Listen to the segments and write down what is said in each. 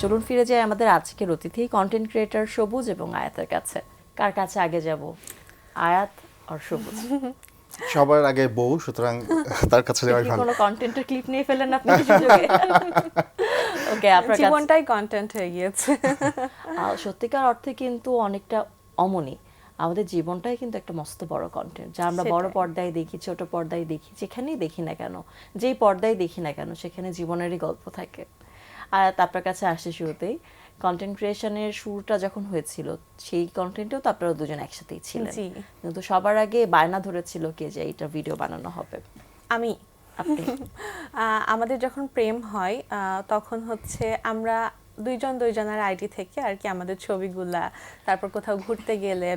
চলুন ফিরে যাই আমাদের আজকের অতিথি কন্টেন্ট ক্রিয়েটর সবুজ এবং আয়াতের কাছে। কার কাছে আগে যাব, আয়াত আর সবুজ? সবার আগে বউ, সুতরাং তার কাছে যাওয়াই ভালো। কোনো কন্টেন্টের ক্লিপ নিয়ে ফেলেন আপনি কি সুযোগে? ওকে, আপনার কাছে জীবনটাই কন্টেন্ট হয়ে গিয়েছে। সত্যিকার অর্থে কিন্তু অনেকটা অমনি আমাদের জীবনটাই কিন্তু একটা মস্ত বড় কন্টেন্ট, যা আমরা বড় সেটাই। পর্দায় দেখি, ছোট পর্দায় দেখি, যেখানেই দেখি না কেন, যেই পর্দায় দেখি না কেন, সেখানে জীবনেরই গল্প থাকে। আর আপনার কাছে আসে শুরুতেই কন্টেন্ট ক্রিয়েশনের শুরুটা যখন হয়েছিল, সেই কন্টেন্টেও তো আপনারা দুজন একসাথেই ছিলেন, জি। কিন্তু সবার আগে বায়না ধরেছিল কে যে এইটা ভিডিও বানানো হবে? আমি আপনি? আমাদের যখন প্রেম হয় তখন হচ্ছে আমরা দুইজনের আইডি থেকে আর কি আমাদের ছবিগুলা, তারপর কোথাও ঘুরতে গেলে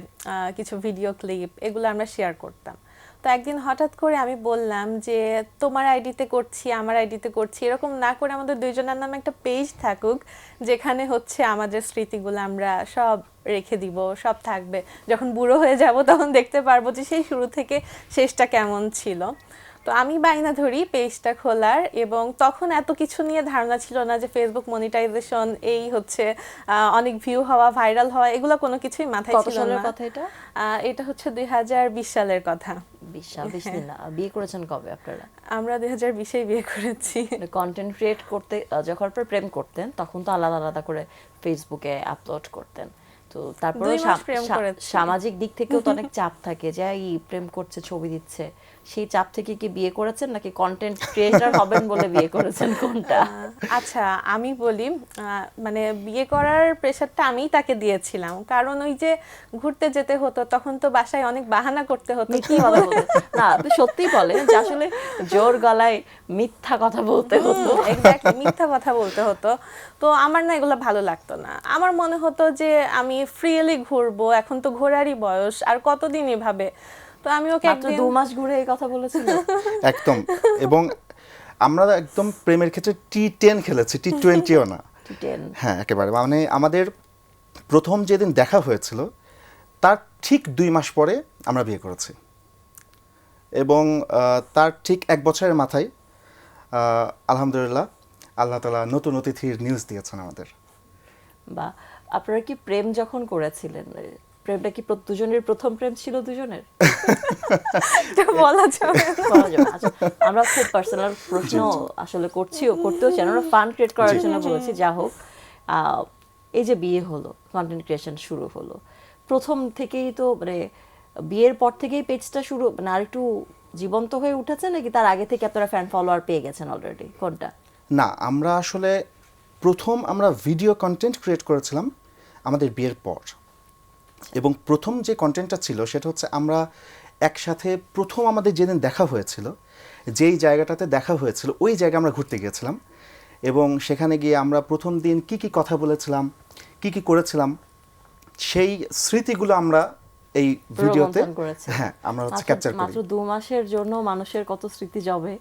কিছু ভিডিও ক্লিপ এগুলো আমরা শেয়ার করতাম। তো একদিন হঠাৎ করে আমি বললাম যে তোমার আইডিতে করছি, আমার আইডিতে করছি, এরকম না করে আমাদের দুইজনের নামে একটা পেজ থাকুক, যেখানে হচ্ছে আমাদের স্মৃতিগুলো আমরা সব রেখে দিব, সব থাকবে। যখন বুড়ো হয়ে যাব তখন দেখতে পারবো যে সেই শুরু থেকে শেষটা কেমন ছিল। তো আমি বায়না ধরি পেজটা খোলার, এবং তখন এত কিছু নিয়ে ধারণা ছিল না যে ফেসবুক মনিটাইজেশন, এই হচ্ছে অনেক ভিউ হওয়া, ভাইরাল হওয়া, এগুলো কোনো কিছুই মাথায় কত ছিল সালের না। কথা এটা? এটা হচ্ছে 2020 সালের কথা। 20 দিন না, বিয়ে করেছেন কবে আপনারা? আমরা 2020-এই বিয়ে করেছি। কন্টেন্ট ক্রিয়েট করতে যখন আপনারা প্রেম করতেন তখন তো আলাদা আলাদা করে ফেসবুকে আপলোড করতেন, তো তারপরে 2 মাস প্রেম করেছি। সামাজিক দিক থেকেও তো অনেক চাপ থাকে যে এই প্রেম করছে, ছবি দিচ্ছে, সেই চাপ থেকে কি বিয়ে করেছেন নাকি কন্টেন্ট ক্রিয়েটর হবেন বলে বিয়ে করেছেন, কোনটা? আচ্ছা, আমি বলি মানে বিয়ে করার প্রেশারটা আমিই তাকে দিয়েছিলাম, কারণ ওই যে ঘুরতে যেতে হতো, তখন তো বাসায় অনেক বাহানা করতে হতো। মিথ্যা কথা বলতে না, আপনি সত্যিই বলেন যে আসলে জোর গলায় মিথ্যা কথা বলতে হতো। এক্স্যাক্টলি, মিথ্যা কথা বলতে হতো। তো আমার না এগুলো ভালো লাগতো না। আমার মনে হতো যে আমি ফ্রিলি ঘুরবো, এখন তো ঘোরারই বয়স, আর কতদিন এভাবে। তো আমি ওকে মাত্র একদিন 2 মাস ঘুরে এই কথা বলেছিল। একদম। এবং আমরা একদম প্রেমের ক্ষেত্রে T10 খেলেছি, T20ও না। T10 হ্যাঁ, একেবারে। মানে আমাদের প্রথম যেদিন দেখা হয়েছিল তার ঠিক 2 মাস পরে আমরা বিয়ে করেছি, এবং তার ঠিক 1 বছরের মাথায় আলহামদুলিল্লাহ আল্লাহ তাআলা নতুন অতিথির নিউজ দিয়েছেন আমাদের। বা আপনারা কি প্রেম যখন করেছিলেন, প্রেমটা কি দুজনের প্রথম প্রেম ছিল দুজনের? এটা বলা যাবে না। বলা যাবে না। আচ্ছা, আমরা খুব পার্সোনাল প্রশ্ন আসলে করতেও চাই না, আমরা ফান ক্রিয়েট করার জন্য বলেছি। যা হোক, এই যে বিয়ে হলো, কন্টেন্ট ক্রিয়েশন শুরু হলো, প্রথম থেকেই তো মানে বিয়ের পর থেকেই পেজটা শুরু, মানে আর একটু জীবন্ত হয়ে উঠেছে নাকি তার আগে থেকে আপনারা ফ্যান ফলোয়ার পেয়ে গেছেন অলরেডি, কোনটা? না, আমরা আসলে প্রথম আমরা ভিডিও কন্টেন্ট ক্রিয়েট করেছিলাম আমাদের বিয়ের পর, এবং প্রথম যে কন্টেন্টটা ছিল সেটা হচ্ছে আমরা একসাথে প্রথম আমাদের যেদিন দেখা হয়েছিল, যেই জায়গাটাতে দেখা হয়েছিল ওই জায়গায় আমরা ঘুরতে গিয়েছিলাম, এবং সেখানে গিয়ে আমরা প্রথম দিন কি কি কথা বলেছিলাম, কি কি করেছিলাম, সেই স্মৃতিগুলো আমরা এই ভিডিওতে রোমন্থন করেছে। হ্যাঁ আমরা হচ্ছে ক্যাপচার করি। মাত্র 2 মাসের জন্য মানুষের কত স্মৃতি জবে,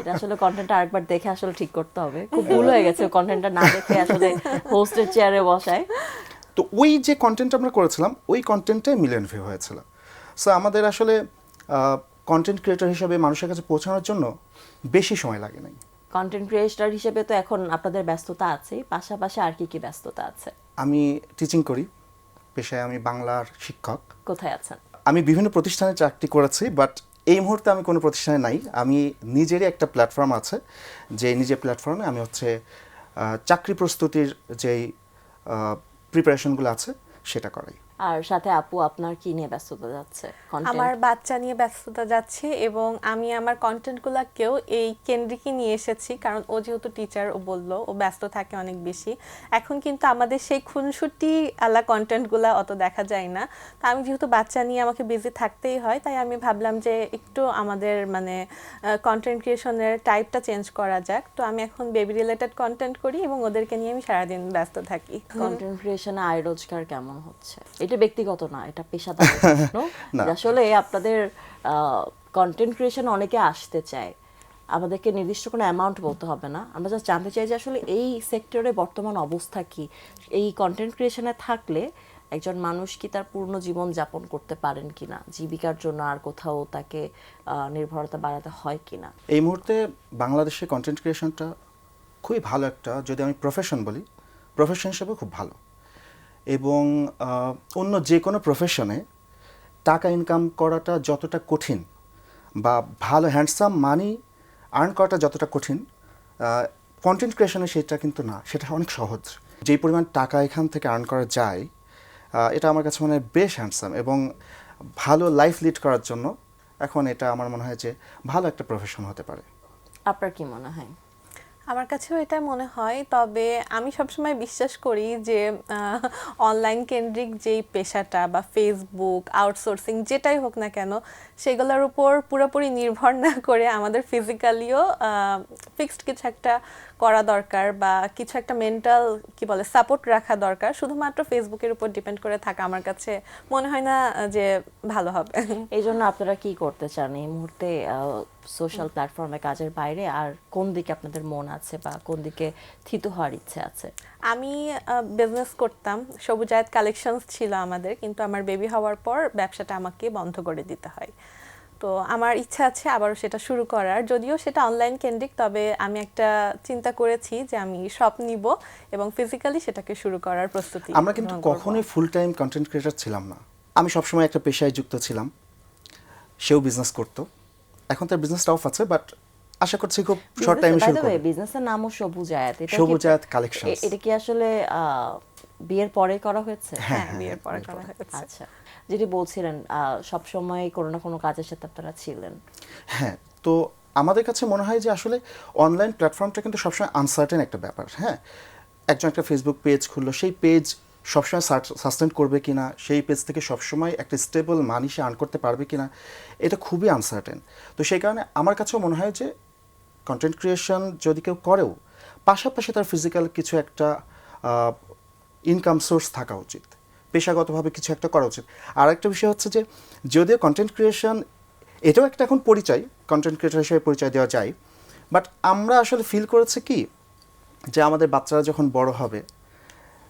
এটা আসলে কন্টেন্টটা আরেকবার দেখে আসলে ঠিক করতে হবে। খুব ভুল হয়ে গেছে কন্টেন্টটা না দেখে আসলে হোস্টের চেয়ারে বসায়। তো ওই যে কন্টেন্ট আমরা করেছিলাম ওই কন্টেন্টে মিলিয়ন ভিউ হয়েছিল। সো আমাদের আসলে কন্টেন্ট ক্রিয়েটর হিসেবে মানুষের কাছে পৌঁছানোর জন্য বেশি সময় লাগে নাই। কন্টেন্ট ক্রিয়েটর হিসেবে তো এখন আপনাদের ব্যস্ততা আছে, পাশাপাশি আর কি কি ব্যস্ততা আছে? আমি টিচিং করি, পেশায় আমি বাংলার শিক্ষক। কোথায় আছেন? আমি বিভিন্ন প্রতিষ্ঠানে চাকরি করেছি, বাট এই মুহূর্তে আমি কোনো প্রতিষ্ঠানে নাই। আমি নিজেরই একটা প্ল্যাটফর্ম আছে, যে নিজের প্ল্যাটফর্মে আমি হচ্ছে চাকরি প্রস্তুতির যেই প্রিপারেশনগুলো আছে সেটা করাই। আর সাথে আপু আপনার কি নিয়ে ব্যস্ততা যাচ্ছে? আমার বাচ্চা নিয়ে ব্যস্ততা যাচ্ছে, এবং আমি আমার কন্টেন্টগুলোকেও এই কেন্দ্রিকই নিয়ে এসেছি, কারণ ও যেহেতু টিচার, ও বললো ও ব্যস্ত থাকে অনেক বেশি। এখন কিন্তু আমাদের সেই খুনসুটি আলা কন্টেন্টগুলো অত দেখা যায় না। তো আমি যেহেতু বাচ্চা নিয়ে আমাকে বিজি থাকতেই হয়, তাই আমি ভাবলাম যে একটু আমাদের মানে কন্টেন্ট ক্রিয়েশনের টাইপটা চেঞ্জ করা যাক। তো আমি এখন বেবি রিলেটেড কন্টেন্ট করি, এবং ওদেরকে নিয়ে আমি সারাদিন ব্যস্ত থাকি। কন্টেন্ট ক্রিয়েশনে আয় রোজগার কেমন হচ্ছে? এটা ব্যক্তিগত না, এটা পেশাদার প্রশ্ন। আসলে আপনাদের কন্টেন্ট ক্রিয়েশন অনেকে আসতে চায়, আমাদেরকে নির্দিষ্ট কোনো অ্যামাউন্ট বলতে হবে না, আমরা জাস্ট জানতে চাই যে আসলে এই সেক্টরে বর্তমান অবস্থা কি, এই কন্টেন্ট ক্রিয়েশনে থাকলে একজন মানুষ কি তার পূর্ণ জীবন যাপন করতে পারেন কিনা, জীবিকার জন্য আর কোথাও তাকে নির্ভরতা বাড়াতে হয় কিনা? এই মুহূর্তে বাংলাদেশে কন্টেন্ট ক্রিয়েশনটা খুবই ভালো একটা, যদি আমি প্রফেশন বলি প্রফেশন হিসেবে খুব ভালো। এবং অন্য যে কোনো প্রফেশনে টাকা ইনকাম করাটা যতটা কঠিন বা ভালো হ্যান্ডসাম মানি আর্ন করাটা যতটা কঠিন, কন্টেন্ট ক্রিয়েশনে সেটা কিন্তু না, সেটা অনেক সহজ। যেই পরিমাণ টাকা এখান থেকে আর্ন করা যায়, এটা আমার কাছে মনে হয় বেশ হ্যান্ডসাম এবং ভালো লাইফ লিড করার জন্য এখন এটা আমার মনে হয় যে ভালো একটা প্রফেশন হতে পারে। আপনার কি মনে হয়? আমার কাছেও এটা মনে হয়, তবে আমি সবসময় বিশ্বাস করি যে অনলাইন কেন্দ্রিক যেই পেশাটা বা ফেসবুক আউটসোর্সিং যেটাই হোক না কেন, সেগুলোর উপর পুরোপুরি নির্ভর না করে আমাদের ফিজিক্যালিও ফিক্সড কিছু একটা করা দরকার বা কিছু একটা মেন্টাল কি বলে সাপোর্ট রাখা দরকার। শুধুমাত্র ফেসবুকের উপর ডিপেন্ড করে থাকা আমার কাছে মনে হয় না যে ভালো হবে। এই জন্য আপনারা কি করতে চান এই মুহূর্তে সোশ্যাল প্ল্যাটফর্মে কাজের বাইরে? আর কোন দিকে আপনাদের মন আছে বা কোন দিকে থিতু হওয়ার ইচ্ছে আছে? আমি বিজনেস করতাম, সবুজায়াত কালেকশনস ছিল আমাদের, কিন্তু আমার বেবি হওয়ার পর ব্যবসাটা আমাকে বন্ধ করে দিতে হয়। তো আমার ইচ্ছা আছে আবারও সেটা শুরু করার, যদিও সেটা অনলাইন কেন্দ্রিক, তবে আমি একটা চিন্তা করেছি যে আমি শপ নিব এবং ফিজিক্যালি সেটাকে শুরু করার প্রস্তুতি আমরা কিন্তু গ্রহণ করব। কখনোই ফুল টাইম কন্টেন্ট ক্রিয়েটর ছিলাম না। আমি সবসময় একটা পেশায় যুক্ত ছিলাম, সেও বিজনেস করতো। এখন তার বিজনেসটা অফ আছে, বাট আশা করছি খুব শর্ট টাইমে শুরু করব। বিজনেসের নামও সবুজায়াত। এটা কি- সবুজায়াত কালেকশনস। এটা কি আসলে বিয়ের পরে করা হয়েছে? হ্যাঁ, বিয়ের পরে করা হয়েছে। আচ্ছা, যেটি বলছিলেন সব সময় কোনো না কোনো কাজের সাথে আপনারা ছিলেন। হ্যাঁ, তো আমাদের কাছে মনে হয় যে আসলে অনলাইন প্ল্যাটফর্মটা কিন্তু সবসময় আনসার্টেন একটা ব্যাপার। হ্যাঁ, একজন একটা ফেসবুক পেজ খুললো, সেই পেজ সবসময় সাস্টেন করবে কিনা, সেই পেজ থেকে সবসময় একটা স্টেবল মানি সে আর্ন করতে পারবে কিনা, এটা খুবই আনসার্টেন। তো সেই কারণে আমার কাছেও মনে হয় যে কন্টেন্ট ক্রিয়েশন যদি কেউ করেও, পাশাপাশি তার ফিজিক্যাল কিছু একটা ইনকাম সোর্স থাকা উচিত, পেশাগতভাবে কিছু একটা করা উচিত। আর একটা বিষয় হচ্ছে যে যদিও কন্টেন্ট ক্রিয়েশন এটাও একটা এখন পরিচয়, কন্টেন্ট ক্রিয়েটর হিসেবে পরিচয় দেওয়া যায়, বাট আমরা আসলে ফিল করেছি কি যে আমাদের বাচ্চারা যখন বড় হবে,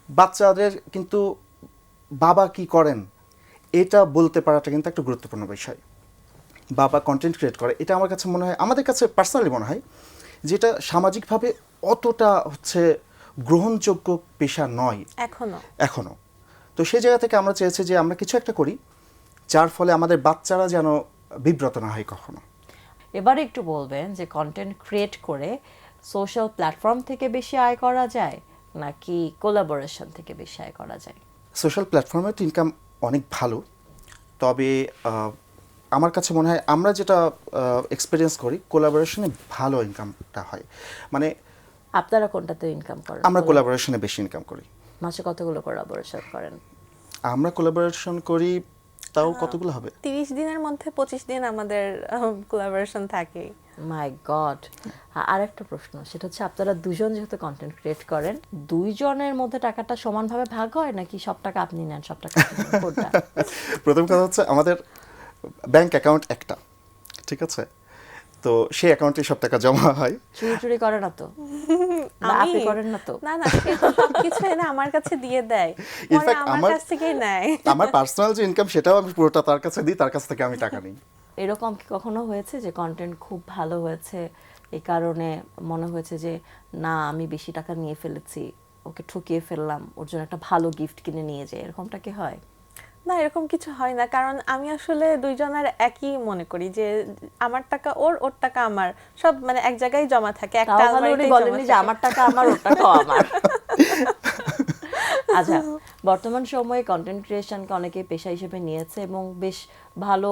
বাচ্চাদের কিন্তু বাবা কি করেন এটা বলতে পারাটা কিন্তু একটা গুরুত্বপূর্ণ বিষয়। বাবা কন্টেন্ট ক্রিয়েট করে, এটা আমার কাছে মনে হয়, আমাদের কাছে পার্সোনালি মনে হয় যেটা সামাজিকভাবে অতটা হচ্ছে গ্রহণযোগ্য পেশা নয় এখনো। তো সেই জায়গা থেকে আমরা চেয়েছি যে আমরা কিছু একটা করি যার ফলে আমাদের বাচ্চারা যেন বিব্রত না হয় কখনো। এবারে একটু বলবেন যে কন্টেন্ট ক্রিয়েট করে সোশ্যাল প্ল্যাটফর্ম থেকে বেশি আয় করা যায় নাকি কোলাবোরেশন থেকে বেশি আয় করা যায়? সোশ্যাল প্ল্যাটফর্মে তো ইনকাম অনেক ভালো, তবে আমার কাছে মনে হয় আমরা যেটা এক্সপিরিয়েন্স করি কোলাবোরেশনে ভালো ইনকামটা হয়। মানে আপনারা কোনটাতে ইনকাম করেন? আমরা কোলাবোরেশনে বেশি ইনকাম করি। মাসে কতগুলো কোলাবোরেশন করেন? আমরা কোলাবোরেশন করি তাও কতগুলো হবে, 30 দিনের মধ্যে 25 দিন আমাদের কোলাবোরেশন থাকে। মাই গড। আরেকটা প্রশ্ন, সেটা হচ্ছে আপনারা দুজন যেহেতু কন্টেন্ট ক্রিয়েট করেন, দুইজনের মধ্যে টাকাটা সমানভাবে ভাগ হয় নাকি সব টাকা আপনি নেন সব টাকা আপনি নেন? কোনটা? প্রথম কথা হচ্ছে আমাদের ব্যাংক অ্যাকাউন্ট একটা, ঠিক আছে, তো সেই অ্যাকাউন্টে সব টাকা জমা হয়। চুরি টুরি করে না তো? না, আপনি করেন না তো? না, সে তো সবকিছু এনে আমার কাছে দিয়ে দেয়, পরে ইনফ্যাক্ট আমার কাছ থেকেই নেয়। আমার পার্সোনাল যে ইনকাম সেটাও আমি পুরোটা তার কাছে দিই, তার কাছ থেকে আমি টাকা নিই। এরকম কি কখনো হয়েছে যে কন্টেন্ট খুব ভালো হয়েছে, এই কারণে মনে হয়েছে যে না আমি বেশি টাকা নিয়ে ফেলেছি, ওকে ঠকিয়ে ফেললাম, ওর জন্য একটা ভালো গিফট কিনে নিয়ে যাই, এরকমটা কি হয়? না, এরকম কিছু হয় না, কারণ আমি আসলে দুইজনের একই মনে করি যে আমার টাকা ওর, ওর টাকা আমার, সব মানে এক জায়গায় জমা থাকে, একটা তাও ভালো উনি আলমারিতেই বলেননি জমা যে থাকে। আমার টাকা আমার, ওর টাকা আমার। আচ্ছা, বর্তমান সময়ে কন্টেন্ট ক্রিয়েশনকে অনেকে পেশা হিসেবে নিয়েছে এবং বেশ ভালো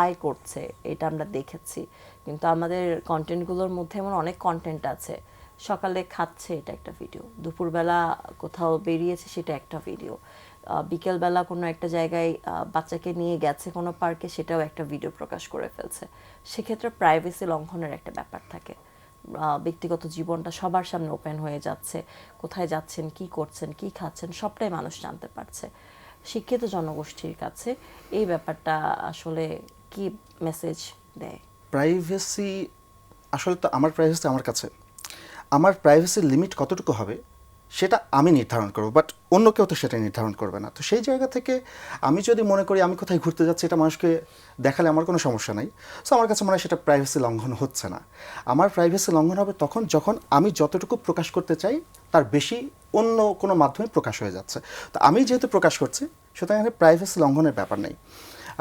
আয় করছে, এটা আমরা দেখেছি। কিন্তু আমাদের কন্টেন্টগুলোর মধ্যে এমন অনেক কন্টেন্ট আছে, সকালে খাচ্ছে এটা একটা ভিডিও, দুপুরবেলা কোথাও বেরিয়েছে সেটা একটা ভিডিও, বিকেলবেলা কোনো একটা জায়গায় বাচ্চাকে নিয়ে গেছে কোনো পার্কে, সেটাও একটা ভিডিও প্রকাশ করে ফেলছে। সেক্ষেত্রে প্রাইভেসি লঙ্ঘনের একটা ব্যাপার থাকে, ব্যক্তিগত জীবনটা সবার সামনে ওপেন হয়ে যাচ্ছে, কোথায় যাচ্ছেন, কি করছেন, কি খাচ্ছেন, সবটাই মানুষ জানতে পারছে। শিক্ষিত জনগোষ্ঠীর কাছে এই ব্যাপারটা আসলে কি মেসেজ দেয়? প্রাইভেসি আসলে তো আমার প্রাইভেসি আমার কাছে, আমার প্রাইভেসির লিমিট কতটুকু হবে সেটা আমি নির্ধারণ করব, বাট অন্য কেউ তো সেটা নির্ধারণ করবে না। তো সেই জায়গা থেকে আমি যদি মনে করি আমি কোথায় ঘুরতে যাচ্ছি এটা মানুষকে দেখালে আমার কোনো সমস্যা নাই, সো আমার কাছে মনে হয় সেটা প্রাইভেসি লঙ্ঘন হচ্ছে না। আমার প্রাইভেসি লঙ্ঘন হবে তখন যখন আমি যতটুকু প্রকাশ করতে চাই তার বেশি অন্য কোনো মাধ্যমে প্রকাশ হয়ে যাচ্ছে। তো আমি যেহেতু প্রকাশ করছি, সুতরাং এখানে প্রাইভেসি লঙ্ঘনের ব্যাপার নেই।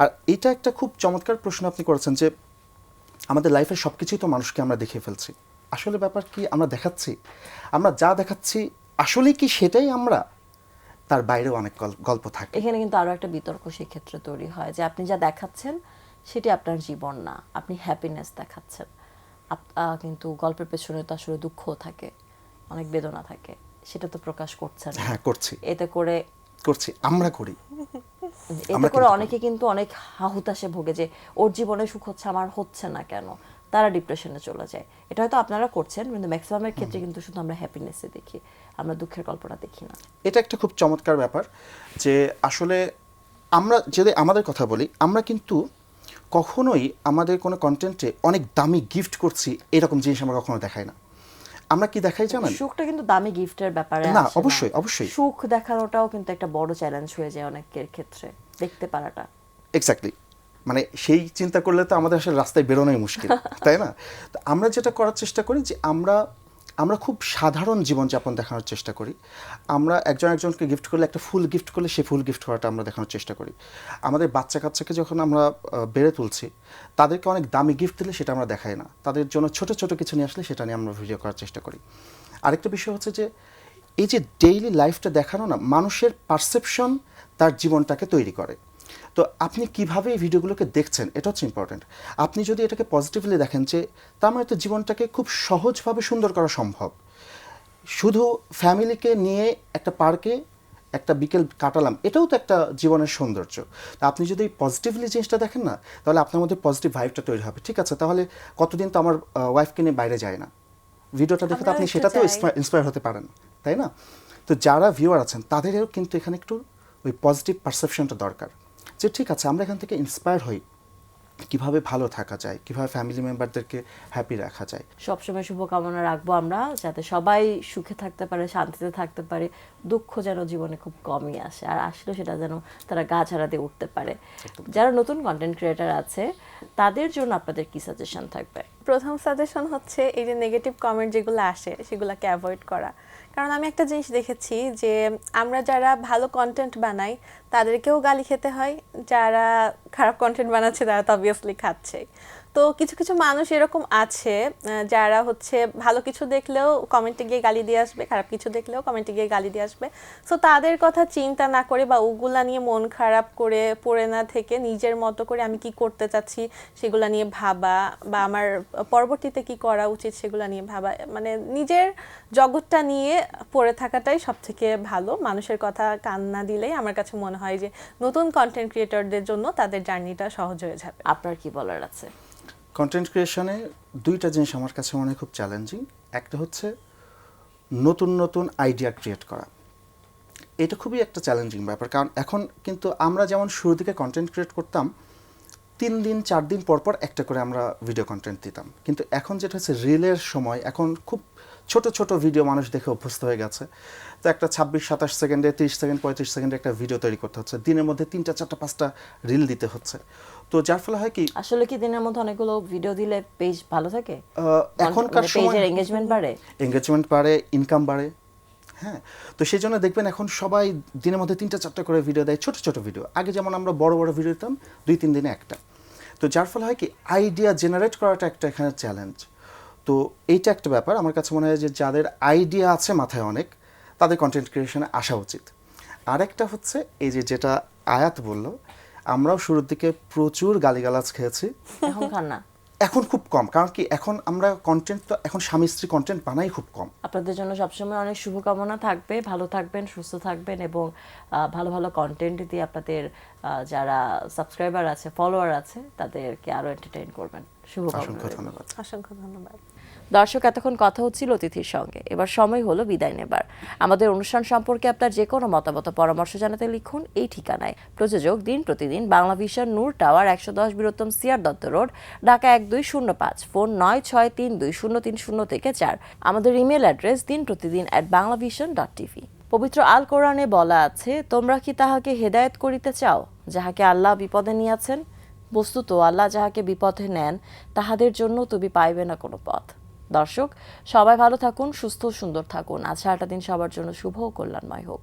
আর এটা একটা খুব চমৎকার প্রশ্ন আপনি করেছেন যে আমাদের লাইফের সব কিছুই তো মানুষকে আমরা দেখিয়ে ফেলছি। আসলে ব্যাপার কি আমরা দেখাচ্ছি, আমরা যা দেখাচ্ছি আসলে কি সেটাই আমরা, তার বাইরেও অনেক গল্প থাকে। এখানে কিন্তু আরো একটা বিতর্ক সেই ক্ষেত্রে তৈরি হয় যে আপনি যা দেখাচ্ছেন সেটি আপনার জীবন না, আপনি হ্যাপিনেস দেখাচ্ছেন, কিন্তু গল্পের পেছনে তো আসলে দুঃখও থাকে, অনেক বেদনা থাকে, সেটা তো প্রকাশ করছেন। হ্যাঁ, করছি, এতে করে আমরা করি। এতে করে অনেকে কিন্তু অনেক হাহুতাশে ভোগে যে ওর জীবনে সুখ হচ্ছে, আমার হচ্ছে না কেন, তারা ডিপ্রেশনে চলে যায়। এটা হয়তো আপনারা করছেন, কিন্তু ম্যাক্সিমামের ক্ষেত্রে কিন্তু শুধু আমরা হ্যাপিনেসে দেখি, আমরা দুঃখের গল্পটা দেখি না। এটা একটা খুব চমৎকার ব্যাপার যে আসলে আমরা যদি আমাদের কথা বলি, আমরা কিন্তু কখনোই আমাদের কোনো কন্টেন্টে অনেক দামি গিফট করছি এরকম জিনিস আমরা কখনো দেখাই না। আমরা কি দেখাই জানেন? সুখটা কিন্তু দামি গিফটের ব্যাপারে না, আসে অবশ্যই অবশ্যই সুখ দেখানোটাও কিন্তু একটা বড় চ্যালেঞ্জ হয়ে যায় অনেকের ক্ষেত্রে, দেখতে পারাটা। এক্স্যাক্টলি, মানে সেই চিন্তা করলে তো আমাদের আসলে রাস্তায় বেরোনোই মুশকিল, তাই না? তো আমরা যেটা করার চেষ্টা করি যে আমরা খুব সাধারণ জীবনযাপন দেখানোর চেষ্টা করি। আমরা একজনকে গিফট করলে, একটা ফুল গিফট করলে সে ফুল গিফট করাটা আমরা দেখানোর চেষ্টা করি। আমাদের বাচ্চা কাচ্চাকে যখন আমরা বেড়ে তুলছি, তাদেরকে অনেক দামি গিফট দিলে সেটা আমরা দেখাই না, তাদের জন্য ছোট ছোট কিছু নিয়ে আসলে সেটা নিয়ে আমরা ভিডিও করার চেষ্টা করি। আরেকটা বিষয় হচ্ছে যে এই যে ডেইলি লাইফটা দেখানো না, মানুষের পারসেপশন তার জীবনটাকে তৈরি করে। তো আপনি কিভাবে এই ভিডিওগুলোকে দেখছেন এটা হচ্ছে ইম্পর্ট্যান্ট। আপনি যদি এটাকে পজিটিভলি দেখেন যে তার মানে তো জীবনটাকে খুব সহজভাবে সুন্দর করা সম্ভব, শুধু ফ্যামিলিকে নিয়ে একটা পার্কে একটা বিকেল কাটালাম, এটাও তো একটা জীবনের সৌন্দর্য। তা আপনি যদি পজিটিভলি জিনিসটা দেখেন না, তাহলে আপনার মধ্যে পজিটিভ ভাইবটা তৈরি হবে। ঠিক আছে, তাহলে কতদিন তো আমার ওয়াইফকে নিয়ে বাইরে যায় না, ভিডিওটা দেখে তো আপনি সেটাতেও ইন্সপায়ার হতে পারেন, তাই না? তো যারা ভিউয়ার আছেন তাদেরও কিন্তু এখানে একটু ওই পজিটিভ পারসেপশনটা দরকার যে ঠিক আছে আমরা এখান থেকে ইন্সপায়ার হই, কিভাবে ভালো থাকা যায়, কিভাবে ফ্যামিলি মেম্বারদেরকে হ্যাপি রাখা যায়। সবসময় শুভকামনা রাখবো আমরা, যাতে সবাই সুখে থাকতে পারে, শান্তিতে থাকতে পারে, দুঃখ যেন জীবনে খুব কমই আসে, আর আসলেও সেটা যেন তারা গা ঝাড়া দিয়ে উঠতে পারে। যারা নতুন কন্টেন্ট ক্রিয়েটার আছে তাদের জন্য আপনাদের কি সাজেশন থাকবে? প্রথম সাজেশন হচ্ছে এই যে নেগেটিভ কমেন্ট যেগুলো আসে সেগুলোকে অ্যাভয়েড করা। কারণ আমি একটা জিনিস দেখেছি যে আমরা যারা ভালো কন্টেন্ট বানাই তাদেরকেও গালি খেতে হয়, যারা খারাপ কন্টেন্ট বানাচ্ছে তারা তো অবভিয়াসলি খাচ্ছে। তো কিছু কিছু মানুষ এরকম আছে যারা হচ্ছে ভালো কিছু দেখলেও কমেন্টে গিয়ে গালি দিয়ে আসবে, খারাপ কিছু দেখলেও কমেন্টে গিয়ে গালি দিয়ে আসবে। সো তাদের কথা চিন্তা না করে বা ওগুলা নিয়ে মন খারাপ করে পড়ে না থেকে নিজের মতো করে আমি কি করতে চাচ্ছি সেগুলা নিয়ে ভাবা, বা আমার পরবর্তীতে কি করা উচিত সেগুলা নিয়ে ভাবা, মানে নিজের জগৎটা নিয়ে পড়ে থাকাটাই সব থেকে ভালো। মানুষের কথা কান না দিলেই আমার কাছে মনে হয় যে নতুন কন্টেন্ট ক্রিয়েটরদের জন্য তাদের জার্নিটা সহজ হয়ে যাবে। আপনার কি বলার আছে? কন্টেন্ট ক্রিয়েশনে দুইটা জিনিস আমার কাছে মনে হয় খুব চ্যালেঞ্জিং। একটা হচ্ছে নতুন নতুন আইডিয়া ক্রিয়েট করা, এটা খুবই একটা চ্যালেঞ্জিং ব্যাপার। কারণ এখন কিন্তু আমরা যেমন শুরু থেকে কন্টেন্ট ক্রিয়েট করতাম 3 দিন 4 দিন পর পর একটা করে আমরা ভিডিও কন্টেন্ট দিতাম, কিন্তু এখন যেটা হচ্ছে রিলের সময়, এখন খুব ছোট ছোট ভিডিও মানুষ দেখে অভ্যস্ত হয়ে গেছে। তো একটা 26-27 সেকেন্ডে, 30 সেকেন্ড 35 সেকেন্ডে একটা ভিডিও তৈরি করতে হচ্ছে, দিনের মধ্যে 3টা 4টা 5টা রিল দিতে হচ্ছে। তো যার ফলে হয় কি, আসলে কি দিনের মধ্যে অনেকগুলো ভিডিও দিলে পেজ ভালো থাকে? এখনকার সময় পেজের এঙ্গেজমেন্ট বাড়ে, ইনকাম বাড়ে। হ্যাঁ, তো সেই জন্য দেখবেন এখন সবাই দিনের মধ্যে 3টা 4টা করে ভিডিও দেয়, ছোট ছোট ভিডিও। আগে যেমন আমরা বড় বড় ভিডিও দিতাম 2-3 দিনে একটা। তো যার ফলে হয় কি, আইডিয়া জেনারেট করাটা একটা এখানে চ্যালেঞ্জ। তো এইটা একটা ব্যাপার। আমার কাছে মনে হয় যে যাদের আইডিয়া আছে মাথায় অনেক, তাদের কন্টেন্ট ক্রিয়েশনে আসা উচিত। আরেকটা হচ্ছে এই যে যেটা আয়াত বলল, আমরাও শুরুর দিকে প্রচুর গালিগালাজ খেয়েছি, এখন খান না? এখন খুব কম। কারণ কি, এখন আমরা কন্টেন্ট তো এখন স্বামী স্ত্রী কন্টেন্ট বানাই খুব কম। আপনাদের জন্য সবসময় অনেক শুভকামনা থাকবে, ভালো থাকবেন, সুস্থ থাকবেন, এবং ভালো ভালো কন্টেন্ট দিয়ে আপনাদের যারা সাবস্ক্রাইবার আছে, ফলোয়ার আছে, তাদেরকে আরো এন্টারটেইন করবেন। শুভকামনা। অসংখ্য ধন্যবাদ। অসংখ্য ধন্যবাদ। দর্শক, এতক্ষণ কথা হচ্ছিল অতিথির সঙ্গে, এবার সময় হলো বিদায় নেবার। আমাদের অনুষ্ঠান সম্পর্কে আপনার যে কোনো মতামত পরামর্শ জানাতে লিখুন এই ঠিকানায়। প্রযোজক দিন প্রতিদিন, Bangla vision, Noor tower, 110 Biruttam CR Datta road, Dhaka 1205, phone 96320304 আমাদের ইমেল অ্যাড্রেস dinprotidin@banglavision.tv। পবিত্র আল কোরআনে বলা আছে, তোমরা কি তাহাকে হেদায়েত করিতে চাও যাহাকে আল্লাহ বিপদে নিয়েছেন? বস্তুত আল্লাহ যাহাকে বিপদে নেন তাহাদের জন্য তুমি পাইবে না কোনো পথ। দর্শক সবাই ভালো থাকুন, সুস্থ সুন্দর থাকুন। আজ সারাটা দিন সবার জন্য শুভ ও কল্যাণময় হোক।